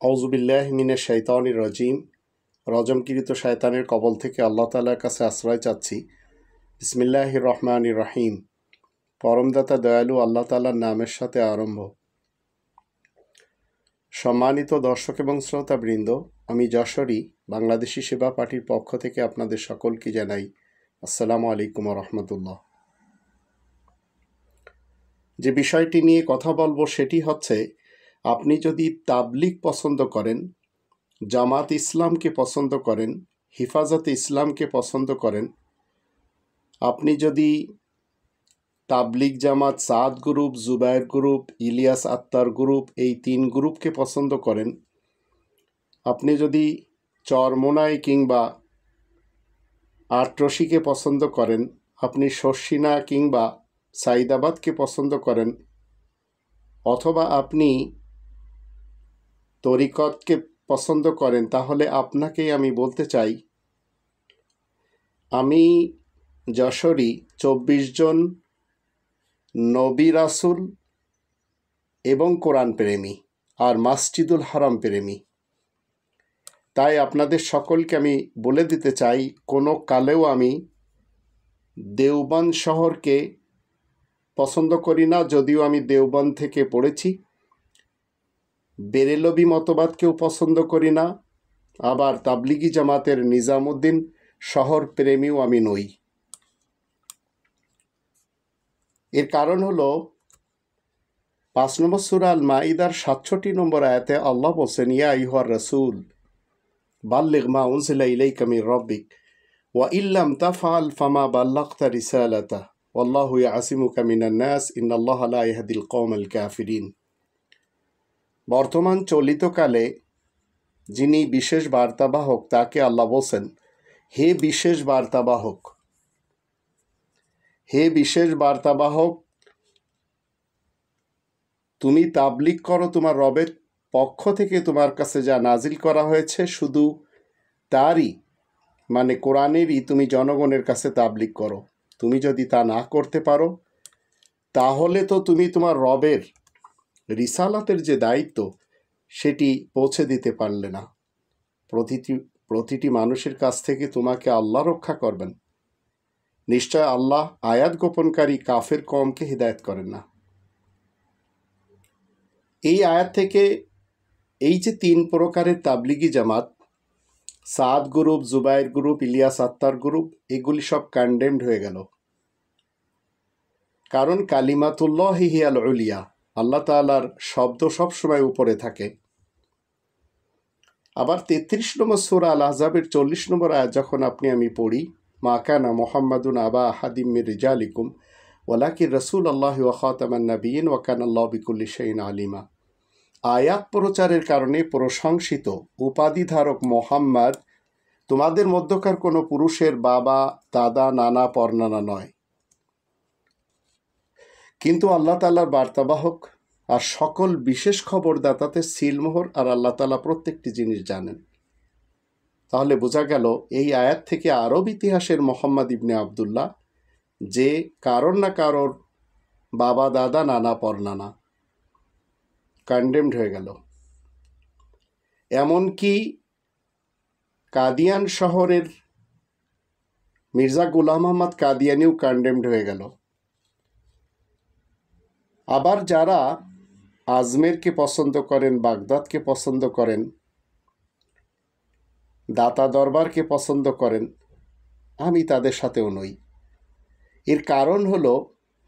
আউযুবিল্লাহি মিনাশ শাইতানির রাজিম। রজমকৃত শয়তানের কবল থেকে আল্লাহ তাআলার কাছে আশ্রয় চাচ্ছি। বিসমিল্লাহির রহমানির রহিম। পরমদাতা দয়ালু আল্লাহ তাআলার নামের সাথে আরম্ভ। সম্মানিত দর্শক এবং শ্রোতাবৃন্দ, আমি যশোরী বাংলাদেশি সেবা পার্টির পক্ষ থেকে আপনাদের সকলকে জানাই আসসালামু আলাইকুম ওয়া রাহমাতুল্লাহ। যে বিষয়টি নিয়ে কথা বলবো সেটি হচ্ছে, আপনি যদি তাবলিগ পছন্দ করেন, জামাত ইসলামকে পছন্দ করেন, হিফাজতে ইসলামকে পছন্দ করেন, আপনি যদি তাবলিগ জামাত, সাদ গ্রুপ, জুবায়ের গ্রুপ, ইলিয়াস আত্মার গ্রুপ, এই 3 গ্রুপকে পছন্দ করেন, আপনি যদি চরমোনাই কিংবা আটরশিকে পছন্দ করেন, আপনি শর্ষিনা কিংবা সাইদাবাদকে পছন্দ করেন, অথবা আপনি তরিকতকে পছন্দ করেন, তাহলে আপনাকেই আমি বলতে চাই, আমি যশোরী 24 জন নবী রাসূল এবং কোরআন প্রেমী আর মাসজিদুল হারাম প্রেমী। তাই আপনাদের সকলকে আমি বলে দিতে চাই, কোনো কালেও আমি দেওবন্দ শহরকে পছন্দ করি না, যদিও আমি দেওবন্দ থেকে পড়েছি। বেরেলভি মতবাদকেও পছন্দ করি না, আবার তাবলিগি জামাতের নিজামুদ্দিন শহর প্রেমীও আমি নই। এর কারণ হলো 5 নম্বর সূরা আল মাইদার 67 নম্বর আয়াতে আল্লাহ বলছেন, ইয়া আইয়ুহার রাসূল বাল্লিগ মা উনজিলা ইলাইকা মির রাব্বিক ওয়া ইল্লাম তাফআল ফামা বাল্লাগতা রিসালাতা ওয়াল্লাহু ইয়াসিমুকা মিনান নাস ইন্নাল্লাহা লা ইয়াহদিল কওমাল কাফিরিন। বর্তমান চলিতকালে যিনি বিশেষ বার্তাবাহক, তাকে আল্লাহ বলছেন, হে বিশেষ বার্তাবাহক, হে বিশেষ বার্তাবাহক, তুমি তাবলিগ করো তোমার রবের পক্ষ থেকে তোমার কাছে যা নাজিল করা হয়েছে, শুধু তারই মানে কোরআনেরই তুমি জনগণের কাছে তাবলিগ করো। তুমি যদি তা না করতে পারো, তাহলে তো তুমি তোমার রবের রিসালাতের যে দায়িত্ব সেটি পৌঁছে দিতে পারলে না। প্রতিটি মানুষের কাছ থেকে তোমাকে আল্লাহ রক্ষা করবেন। নিশ্চয় আল্লাহ আয়াত গোপনকারী কাফের কওমকে হিদায়াত করেন না। এই আয়াত থেকে এই যে 3 প্রকারের তাবলিগি জামাত, সাদ গ্রুপ, জুবায়ের গ্রুপ, ইলিয়াস আত্মার গ্রুপ, এগুলি সব কন্ডেমড হয়ে গেল। কারণ কালিমাতুল্লাহি হিয়াল উলিয়া, আল্লাহ তাআলার শব্দ সবসময় উপরে থাকে। আবার 33 নম্বর সূরা আল আহজাবের 40 নম্বর আয়াত যখন আমি পড়ি, মা কানা মুহাম্মাদুন আবা আহাদিম মির রিজালিকুম ওয়ালাকিন রাসূলুল্লাহি ওয়া খাতামান নাবিয়্যিন ওয়া কানাল্লাহু বিকুল্লি শাইইন আলিমা। আয়াত প্রচারের কারণে প্রশংসিত উপাধিধারক মোহাম্মদ তোমাদের মধ্যকার কোনো পুরুষের বাবা, দাদা, নানা, পরনানা নয়, কিন্তু আল্লাহ তাআলার বার্তাবাহক আর সকল বিশেষ খবরদাতাতে সিলমোহর, আর আল্লাহ তাআলা প্রত্যেকটি জিনিস জানেন। তাহলে বোঝা গেল এই আয়াত থেকে আরব ইতিহাসের মোহাম্মদ ইবনে আবদুল্লাহ, যে কারোর না কারোর বাবা, দাদা, নানা, পরনানা, কন্ডেমড হয়ে গেল। এমনকি কাদিয়ান শহরের মির্জা গোলাম আহমদ কাদিয়ানিও কন্ডেমড হয়ে গেল। আবার যারা আজমেরকে পছন্দ করেন, বাগদাদকে পছন্দ করেন, দাতা দরবারকে পছন্দ করেন, আমি তাদের সাথেও নই। এর কারণ হলো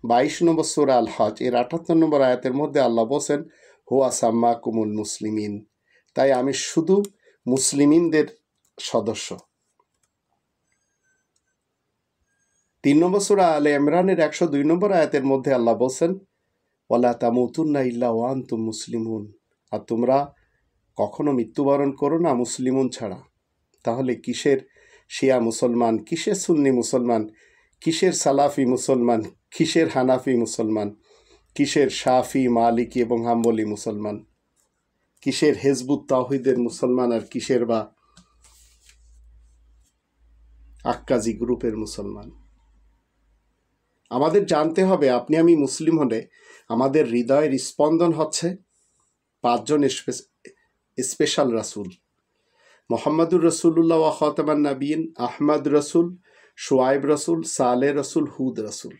22 নম্বর সূরা আল হজ এর 78 নম্বর আয়াতের মধ্যে আল্লাহ বলছেন, হুয়া সাম্মাকুমুল মুসলিমিন, তাই আমি শুধু মুসলিমিনদের সদস্য। 3 নম্বর সূরা আলে ইমরানের 102 নম্বর আয়াতের মধ্যে আল্লাহ বলছেন, ওয়ালা তামুতুন্না ইল্লা ওয়া আনতুম মুসলিমুন, আর তোমরা কখনো মৃত্যুবরণ করো না মুসলিমুন ছাড়া। তাহলে কিসের শিয়া মুসলমান, কিসের সুন্নি মুসলমান, কিসের সালাফি মুসলমান, কিসের হানাফি মুসলমান, কিসের শাফি, মালিকি এবং হাম্বলি মুসলমান, কিসের হেজবুত তাওহীদের মুসলমান, আর কিসের বা আক্কাজি গ্রুপের মুসলমান। আমাদের জানতে হবে, আপনি আমি মুসলিম হলে আমাদের হৃদয়ের স্পন্দন হচ্ছে 5 জন স্পেশাল রাসূল। মোহাম্মদুর রসুল্লাহ ওয়া খাতামান নবীন, আহমদ রসুল, শুআইব রসুল, সালেহ রসুল, হুদ রসুল।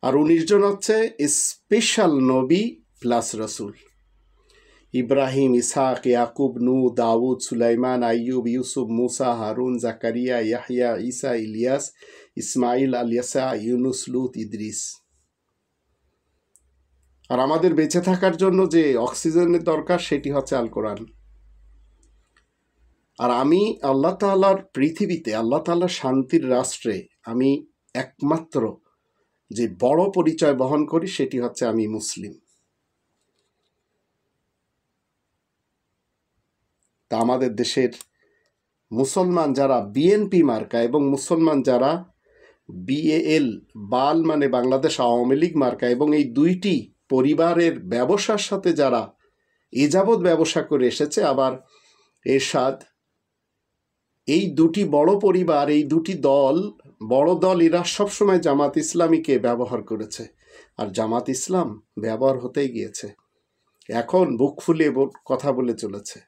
আর 19 জন হচ্ছে স্পেশাল নবী প্লাস রসুল। ইব্রাহিম, ইসহাক, ইয়াকুব, নূহ, দাউদ, সুলাইমান, আইয়ুব, ইউসুফ, মুসা, হারুন, জাকারিয়া, ইয়াহইয়া, ঈসা, ইলিয়াস, ইসমাইল, আলিয়াসা, ইউনুস, লূত, ইদ্রিস। আর আমাদের বেঁচে থাকার জন্য যে অক্সিজেনের দরকার সেটি হচ্ছে আল কোরআন। আর আমি আল্লাহ তাআলার পৃথিবীতে, আল্লাহ তাআলার শান্তির রাষ্ট্রে আমি একমাত্র যে বড় পরিচয় বহন করি সেটি হচ্ছে আমি মুসলিম। তা আমাদের দেশের মুসলমান যারা বিএনপি মার্কা এবং মুসলমান যারা বিএএল, বাল মানে বাংলাদেশ আওয়ামী লীগ মার্কা, এবং এই দুইটি পরিবারের ব্যবসার সাথে যারা এ যাবৎ ব্যবসা করে এসেছে, আবার এরশাদ, এই দুটি বড় পরিবার, এই দুটি দল, বড় দল, এরা সবসময় জামাত ইসলামীকে ব্যবহার করেছে। আর জামাত ইসলাম ব্যবহার হতেই গিয়েছে, এখন বুক ফুলিয়ে কথা বলে চলেছে।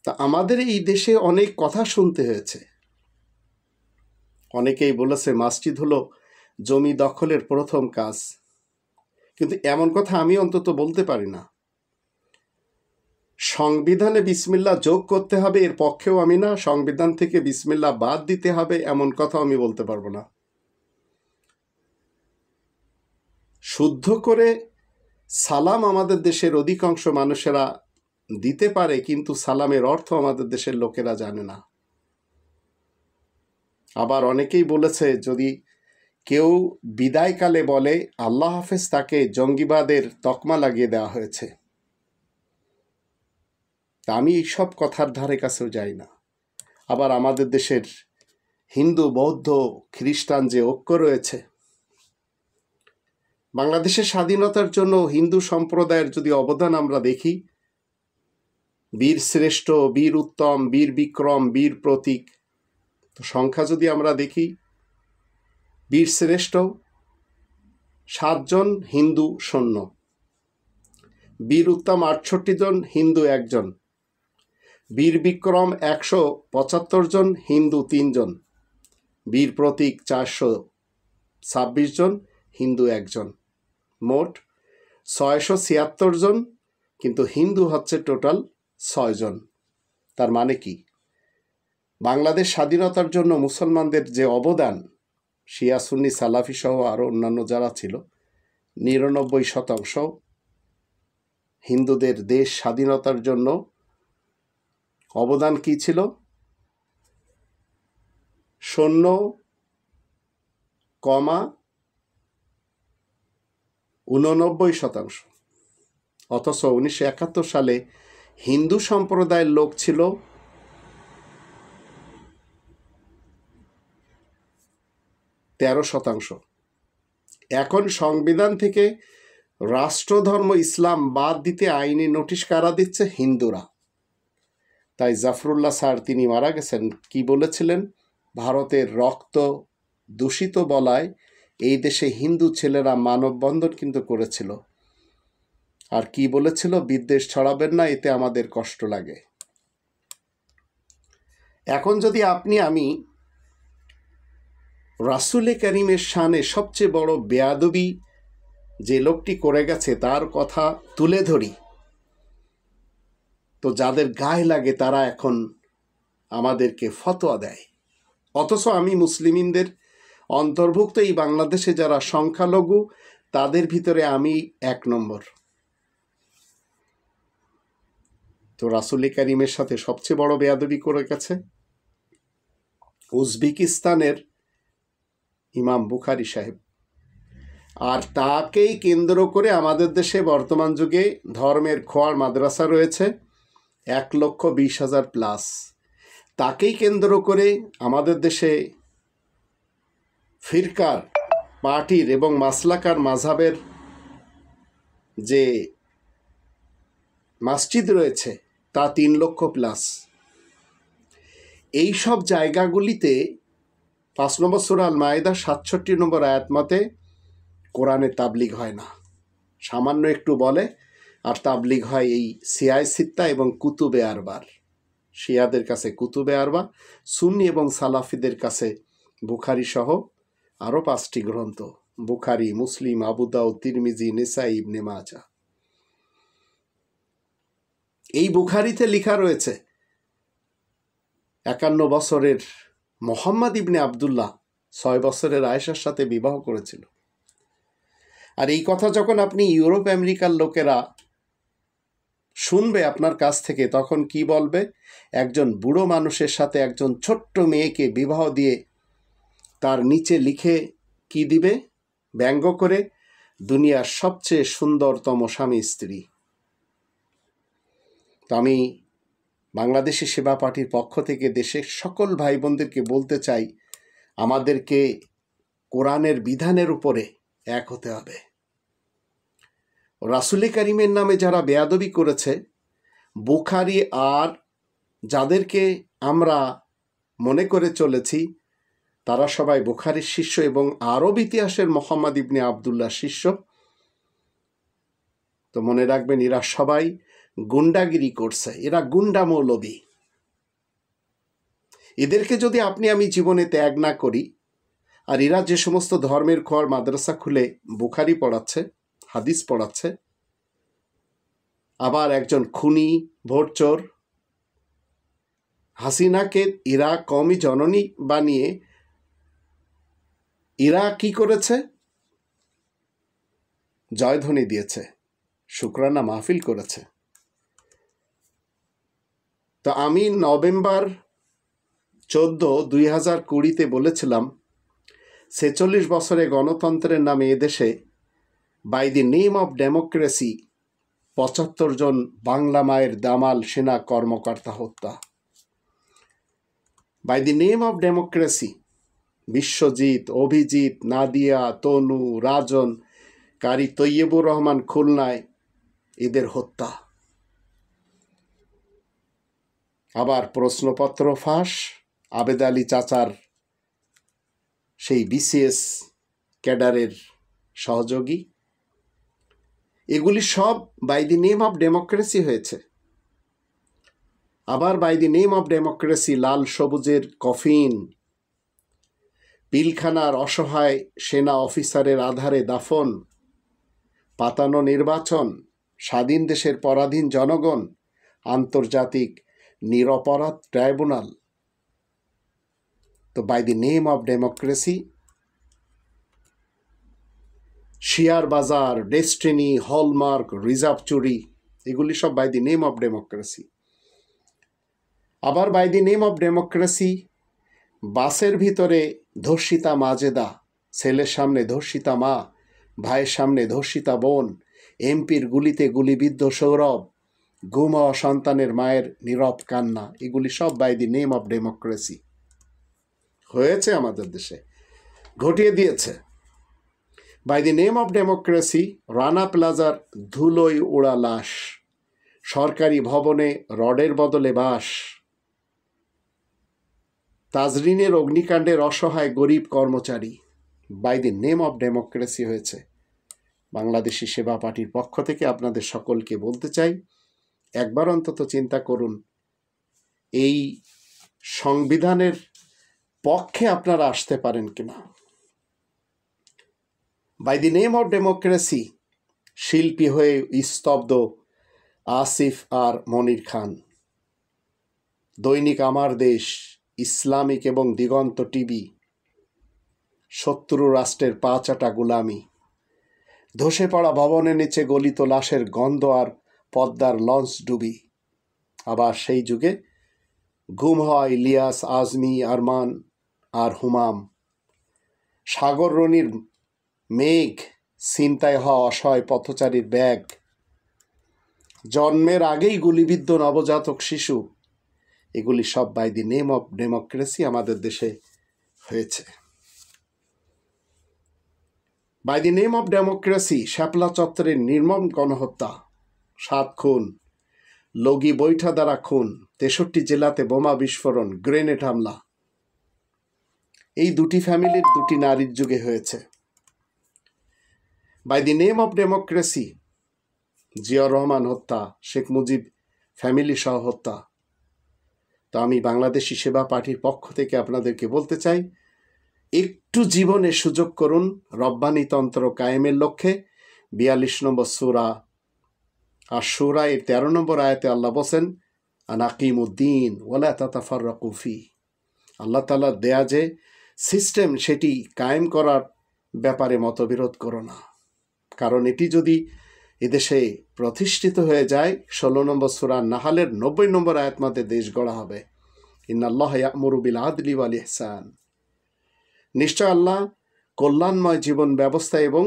তা আমাদের এই দেশে অনেক কথা শুনতে হয়েছে। অনেকেই বলেছে মসজিদ হলো জমি দখলের প্রথম কাজ, কিন্তু এমন কথা আমি অন্তত বলতে পারি না। সংবিধানে বিসমিল্লাহ যোগ করতে হবে এর পক্ষেও আমি না, সংবিধান থেকে বিসমিল্লাহ বাদ দিতে হবে এমন কথা আমি বলতে পারবো না। শুদ্ধ করে সালাম আমাদের দেশের অধিকাংশ মানুষেরা দিতে পারে, কিন্তু সালামের অর্থ আমাদের দেশের লোকেরা জানে না। আবার অনেকেই বলেছে যদি কেউ বিদায়কালে বলে আল্লাহ হাফেজ, তাকে জঙ্গিবাদের তকমা লাগিয়ে দেওয়া হয়েছে। তা আমি এইসব কথার ধারে কাছেও যাই না। আবার আমাদের দেশের হিন্দু, বৌদ্ধ, খ্রিস্টান যে ঐক্য রয়েছে, বাংলাদেশের স্বাধীনতার জন্য হিন্দু সম্প্রদায়ের যদি অবদান আমরা দেখি, বীর শ্রেষ্ঠ, বীর উত্তম, বীর বিক্রম, বীর প্রতীক, তো সংখ্যা যদি আমরা দেখি, বীর শ্রেষ্ঠ 7 জন, হিন্দু 0, বীর উত্তম 68 জন, হিন্দু 1 জন, বীর বিক্রম 175 জন, হিন্দু 3 জন, বীর প্রতীক 426 জন, হিন্দু 1 জন, মোট 676 জন, কিন্তু হিন্দু হচ্ছে টোটাল 6 জন। তার মানে কি, বাংলাদেশ স্বাধীনতার জন্য মুসলমানদের যে অবদান, শিয়া, সুন্নি, সালাফি সহ আরও অন্যান্য যারা ছিল, 99% হিন্দুদের দেশ স্বাধীনতার জন্য অবদান কি ছিল? 0,89%। অথচ 1971 সালে হিন্দু সম্প্রদায়ের লোক ছিল 13%। এখন সংবিধান থেকে রাষ্ট্রধর্ম ইসলাম বাদ দিতে আইনি নোটিশ কারা দিচ্ছে? হিন্দুরা। তাই জাফরুল্লাহ স্যার তিনি মারা গেছেন, কি বলেছিলেন? ভারতের রক্ত দূষিত বলায় এই দেশে হিন্দু ছেলেরা মানববন্ধন কিন্তু করেছিল। আর কি বলেছিল? বিদ্বেষ ছড়াবেন না, এতে আমাদের কষ্ট লাগে। এখন যদি আপনি আমি রাসূলে কারীমের শানে সবচেয়ে বড় বেয়াদবি যে লোকটি করে গেছে তার কথা তুলে ধরি, তো যাদের গায়ে লাগে তারা এখন আমাদেরকে ফতোয়া দেয়। অথচ আমি মুসলিমিনদের অন্তর্ভুক্ত এই বাংলাদেশে যারা সংখ্যালঘু, তাদের ভিতরে আমি 1 নম্বর। তো রাসূলে কারীমের সাথে সবচেয়ে বড় বেয়াদবি করে গেছে উজবেকিস্তানের ইমাম বুখারী সাহেব। আর তাকেই কেন্দ্র করে আমাদের দেশে বর্তমান যুগে ধর্মের খোয়ার মাদ্রাসা রয়েছে 1,20,000 প্লাস। তাকেই কেন্দ্র করে আমাদের দেশে ফিরকার, পার্টির এবং মাসলাকার মাযহাবের যে মসজিদ রয়েছে তা 3 লক্ষ প্লাস। এই সব জায়গাগুলিতে 5 নম্বর সূরা আল মায়েদা 67 নম্বর আয়াত মতে কোরআনে তাবলিগ হয় না। সামান্য একটু বলে আর তাবলিগ হয় এই সিয়ায় সিত্তা এবং কুতুবে আরবার। শিয়াদের কাছে কুতুবে আরবা, সুন্নি এবং সালাফিদের কাছে বুখারি সহ আরও 5টি গ্রন্থ, বুখারি, মুসলিম, আবু দাউদ, তিরমিজি, নিসাই, ইবনে মাজাহ। এই বুখারিতে লেখা রয়েছে 51 বছরের মোহাম্মদ ইবনে আবদুল্লাহ 6 বছরের আয়েশার সাথে বিবাহ করেছিল। আর এই কথা যখন আপনি ইউরোপ আমেরিকার লোকেরা শুনবে আপনার কাছ থেকে, তখন কি বলবে? একজন বুড়ো মানুষের সাথে একজন ছোট্ট মেয়েকে বিবাহ দিয়ে তার নিচে লিখে কি দিবে? ব্যঙ্গ করে, দুনিয়ার সবচেয়ে সুন্দরতম স্বামী স্ত্রী। তো আমি বাংলাদেশি সেবা পার্টির পক্ষ থেকে দেশের সকল ভাই বোনদেরকে বলতে চাই, আমাদেরকে কোরআনের বিধানের উপরে এক হতে হবে। রাসূল কারীমের নামে যারা বেয়াদবি করেছে, বুখারী আর যাদেরকে আমরা মনে করে চলেছি তারা সবাই বুখারীর শিষ্য এবং আরব ইতিহাসের মোহাম্মদ ইবনে আবদুল্লাহ শিষ্য। তো মনে রাখবেন, এরা সবাই গুন্ডাগিরি করছে, এরা গুন্ডা মৌলবী। এদেরকে যদি আপনি আমি জীবনে ত্যাগ না করি, আর এরা যে সমস্ত ধর্মের খোয়ার মাদ্রাসা খুলে বুখারি পড়াচ্ছে, হাদিস পড়াচ্ছে, আবার একজন খুনি ভোটচোর হাসিনাকে এরা কওমি জননী বানিয়ে এরা কি করেছে? জয়ধ্বনি দিয়েছে, শুকরানা মাহফিল করেছে। তো আমি নভেম্বর 14, 2020 বলেছিলাম 46 বছরে গণতন্ত্রের নামে এদেশে by the name of democracy 75 জন বাংলা মায়ের দামাল সেনা কর্মকর্তা হত্যা। By the name of democracy Biswajit, Avijit, Nadia, Tonu, Rajan, Qari Taiyebur Rahman খুলনায় এদের হত্যা। আবার প্রশ্নপত্র ফাঁস, আবেদ আলী চাচার সেই বিসিএস ক্যাডারের সহযোগী, এগুলি সব by the name of democracy হয়েছে। আবার by the name of democracy লাল সবুজের কফিন, পিলখানার অসহায় সেনা অফিসারের আধারে দাফন, পাতানো নির্বাচন, স্বাধীন দেশের পরাধীন জনগণ, আন্তর্জাতিক নিরপরাধ ট্রাইব্যুনাল। তো by the name of democracy share বাজার, ডেস্টিনি, হলমার্ক, রিজার্ভ চুরি, এগুলি সব by the name of democracy. আবার by the name of democracy বাসের ভিতরে ধর্ষিতা মাজেদা, ছেলের সামনে ধর্ষিতা মা, ভাইয়ের সামনে ধর্ষিতা বোন, এমপির গুলিতে গুলিবিদ্ধ সৌরভ, গুম হওয়া সন্তানের মায়ের নীরব কান্না, এগুলি সব by the name of democracy হয়েছে আমাদের দেশে, ঘটিয়ে দিয়েছে। By the name of democracy Rana প্লাজার ধুলোয় ওড়া লাশ, সরকারি ভবনে রডের বদলে বাস, তাজরিনের অগ্নিকাণ্ডের অসহায় গরিব কর্মচারী, by the name of democracy হয়েছে। বাংলাদেশি সেবা পার্টির পক্ষ থেকে আপনাদের সকলকে বলতে চাই, একবার অন্তত চিন্তা করুন, এই সংবিধানের পক্ষে আপনারা আসতে পারেন কিনা। By the name of democracy শিল্পী হয়ে স্তব্ধ আসিফ আর মনির খান, দৈনিক আমার দেশ, ইসলামিক এবং দিগন্ত টিভি, শত্রু রাষ্ট্রের পা চাটা গোলামি, ধসে পড়া ভবনের নিচে গলিত লাশের গন্ধ আর পদ্মার লঞ্চ ডুবি। আবার সেই যুগে গুম হওয়া ইলিয়াস, আজমি, আরমান আর হুমাম, সাগর রনির মেঘ, ছিনতাই হওয়া অসহায় পথচারীর ব্যাগ, জন্মের আগেই গুলিবিদ্ধ নবজাতক শিশু, এগুলি সব by the name of democracy আমাদের দেশে হয়েছে। By the name of democracy Shapla চত্বরের নির্মম গণহত্যা, 7 খুন, লগি বৈঠা দ্বারা খুন, 63 জেলাতে বোমা বিস্ফোরণ, গ্রেনেড হামলা, এই 2টি ফ্যামিলির 2টি নারীর যুগে হয়েছে। By the name of democracy Ziaur Rahman হত্যা, শেখ মুজিব ফ্যামিলি সহ হত্যা। তো আমি বাংলাদেশি সেবা পার্টির পক্ষ থেকে আপনাদেরকে বলতে চাই, একটু জীবনে সুযোগ করুন রব্বানী তন্ত্র কায়েমের লক্ষ্যে। 42 নম্বর সূরা আশ-শূরা এর 13 নম্বর আয়াতে আল্লাহ বলেন, আনাকিমুদ্দিন ওয়ালা তাতাফাররাকু ফি। আল্লাহ তাআলার দেয়া যে সিস্টেম সেটি কায়েম করার ব্যাপারে মতবিরোধ করো না, কারণ এটি যদি এদেশে প্রতিষ্ঠিত হয়ে যায় 16 নম্বর সূরা নাহালের 90 নম্বর আয়াত মতে দেশ গড়া হবে। ইন্নাল্লাহা ইয়া'মুরু বিল আদলি ওয়াল ইহসান। নিশ্চয় আল্লাহ কল্যাণময় জীবন ব্যবস্থা এবং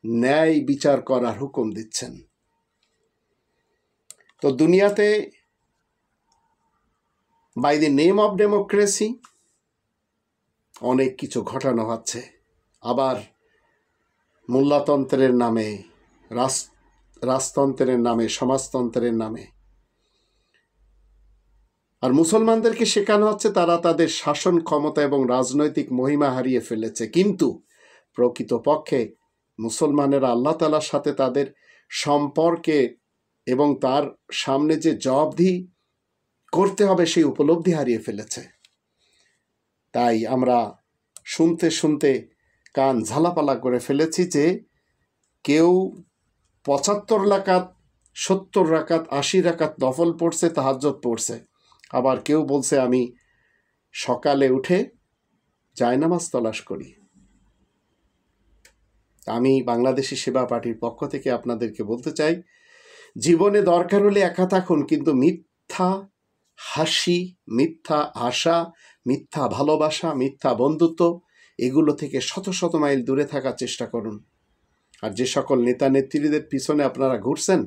ন্যায় বিচার করার হুকুম দিচ্ছেন। তো দুনিয়াতে by the name of democracy অনেক কিছু ঘটানো হচ্ছে, আবার মোল্লাতন্ত্রের নামে, রাজতন্ত্রের নামে, সমাজতন্ত্রের নামে। আর মুসলমানদেরকে শেখানো হচ্ছে তারা তাদের শাসন ক্ষমতা এবং রাজনৈতিক মহিমা হারিয়ে ফেলেছে, কিন্তু প্রকৃতপক্ষে মুসলমানেরা আল্লাহ তাআলার সাথে তাদের সম্পর্কে এবং তার সামনে যে জবাবদিহি করতে হবে সেই উপলব্ধি হারিয়ে ফেলেছে। তাই আমরা শুনতে শুনতে কান ঝালাপালা করে ফেলেছি যে কেউ 75 রাকাত, 70 রাকাত, 80 রাকাত নফল পড়ছে, তাহাজ্জুদ পড়ছে, আবার কেউ বলছে আমি সকালে উঠে জায়নামাজ তলাশ করি। আমি বাংলাদেশি সেবা পার্টির পক্ষ থেকে আপনাদেরকে বলতে চাই, জীবনে দরকার হলে একা থাকুন, কিন্তু মিথ্যা হাসি, মিথ্যা আশা, মিথ্যা ভালোবাসা, মিথ্যা বন্ধুত্ব এগুলো থেকে শত শত মাইল দূরে থাকার চেষ্টা করুন। আর যে সকল নেতা নেত্রীদের পিছনে আপনারা ঘুরছেন,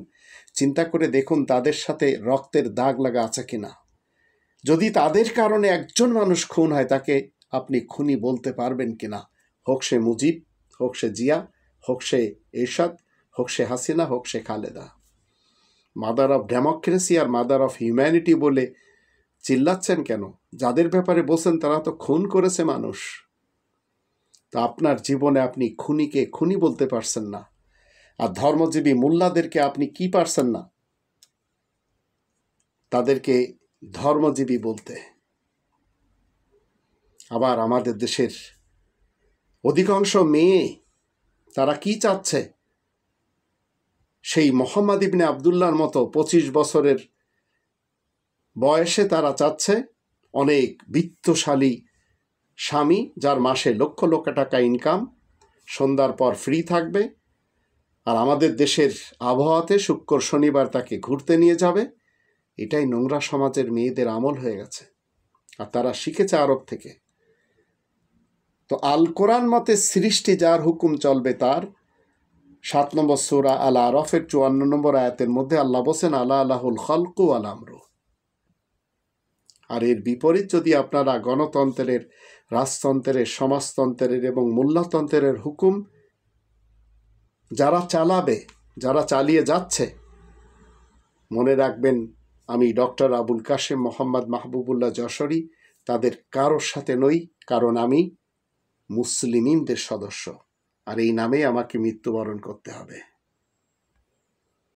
চিন্তা করে দেখুন তাদের সাথে রক্তের দাগ লাগা আছে কিনা। যদি তাদের কারণে একজন মানুষ খুন হয়, তাকে আপনি খুনি বলতে পারবেন কিনা, হোক সে মুজিব, হোক সে জিয়া, হোক সে এরশাদ, হোক সে হাসিনা, হোক সে খালেদা। মাদার অফ ডেমোক্রেসি আর মাদার অফ হিউম্যানিটি বলে চিল্লাচ্ছেন কেন? যাদের ব্যাপারে বলছেন তারা তো খুন করেছে মানুষ। তা আপনার জীবনে আপনি খুনিকে খুনি বলতে পারছেন না, আর ধর্মজীবী মোল্লাদেরকে আপনি কি পারছেন না, তাদেরকে ধর্মজীবী বলতে। আবার আমাদের দেশের অধিকাংশ মেয়ে তারা কি চাচ্ছে, সেই মোহাম্মদ ইবনে আবদুল্লাহর মতো 25 বছরের বয়সে তারা চাচ্ছে অনেক বিত্তশালী স্বামী, যার মাসে লক্ষ লক্ষ টাকা ইনকাম, সন্ধ্যার পর ফ্রি থাকবে, আর আমাদের দেশের আবহাওয়াতে শুক্র শনিবার তাকে ঘুরতে নিয়ে যাবে। এটাই নোংরা সমাজের মেয়েদের আমল হয়ে গেছে, আর তারা শিখেছে আরব থেকে। তো আল কোরআন মতে সৃষ্টি যার হুকুম চলবে তার। 7 নম্বর সূরা আল আরাফের 54 নম্বর আয়াতের মধ্যে আল্লাহ বলেন, আলা আলাহুল খালকু ওয়াল আমরু। আর এর বিপরীত যদি আপনারা গণতন্ত্রের, রাজতন্ত্রের, সমাজতন্ত্রের এবং মোল্লাতন্ত্রের হুকুম যারা চালাবে, যারা চালিয়ে যাচ্ছে, মনে রাখবেন আমি ডক্টর আবুল কাশেম মোহাম্মদ মাহবুবুল্লাহ যশোরী তাদের কারোর সাথে নই, কারণ আমি মুসলিমিনদের সদস্য, আর এই নামে আমাকে মৃত্যুবরণ করতে হবে।